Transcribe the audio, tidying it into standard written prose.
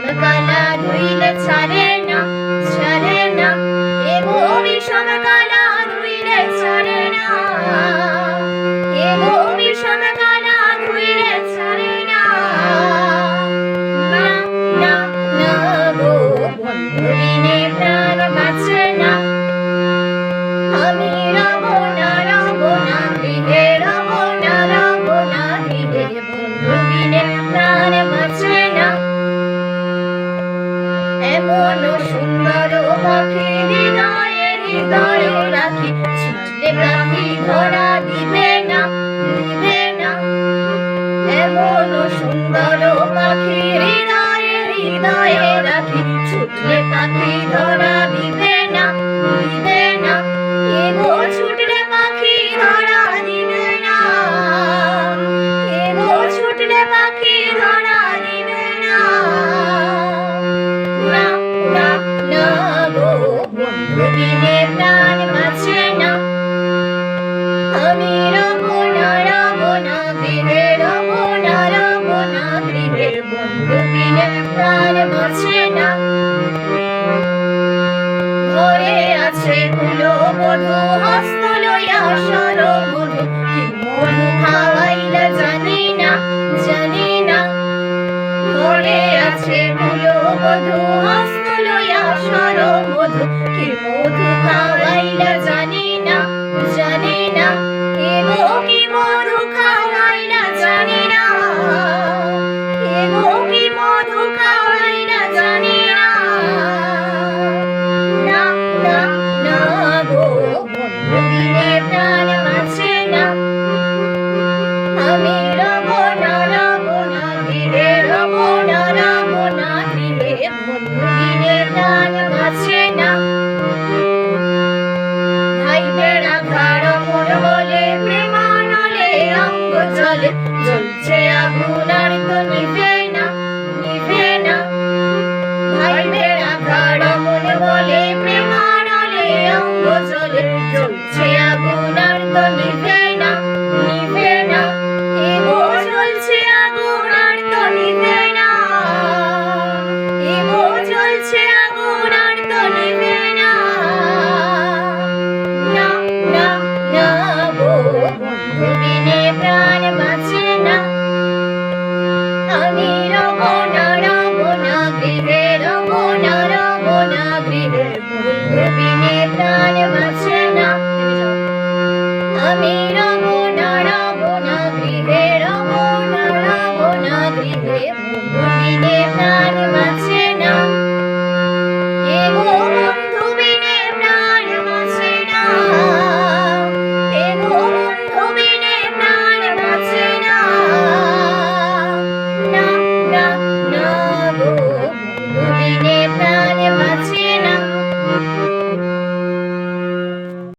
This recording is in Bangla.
বিষমকালা ধুইলে ছাড়ে না, ছাড়ে না, এগো বিষমকালা ধুইলে ছাড়ে না, এগো বিষমকালা ধুইলে ছাড়ে না। না না না গো বন্ধু বিনে প্রাণ বাঁচে না, আমি রব না, রব না গৃহে, রব না, রব না গৃহে, বন্ধু বিনে প্রাণ বাঁচে না। এমন সুন্দর পাখি হৃদয়ে হৃদয়ে রাখি, ছুটলে পাখি ধরা দিবে না, দিবে না। এমন সুন্দর পাখি হৃদয়ে হৃদয়ে রাখি, ছুটলে পাখি ধরা দিবে না, দিবে না। এগো ছুটলে পাখি ধরা দিবে না, এগো ছুটলে পাখি ধরা দিবে না। না না না গো বন্ধু বিনে প্রাণ বাঁচে না, আমি রব না, রব না গৃহে, রব না, রব না গৃহে, বন্ধু বিনে প্রাণ বাঁচে না। ঘরে আছে কুলো মধু, হস্ত লইয়া সর মধু, কি মধু খাওয়াইলা জানি না, জানি না। ঘরে আছে কুলো মধু, হস্ত লইয়া সর মধু, কি মধু খাওয়াইলা জানি না, জানি না। এগো কি মধু খাওয়াইলা জানি না, এগো কি মধু খাওয়াইলা জানি না। না না না গো বন্ধু বিনে প্রাণ বাঁচে না, আমি রব না, রব না গৃহে, রব না, রব না গৃহে, বন্ধু বিনে প্রাণ বাঁচে না। ভাই বেড়া খাড়া মন বলে প্রেমানলে অঙ্গ জলে, জ্বলছে আগুন আর তো নিভে না, নিভে না। ভাই বেড়া খাড়া মন বলে প্রেমানলে অঙ্গ জলে, জ্বলছে আগুন আর তো নিভে না, নিভে না। এগো জ্বলছে আগুন আর তো নিভে না, এগো জ্বলছে আগুন আর তো নিভে না। না না না গো বন্ধু বিনে প্রাণ বাঁচে না, আমি রব না, রব না গৃহে, রব না, রব না গৃহে, বন্ধু বিনে প্রাণ বাঁচে না। আমি রব না, রব না গৃহে, রব না, রব না গৃহে, বন্ধু বিনে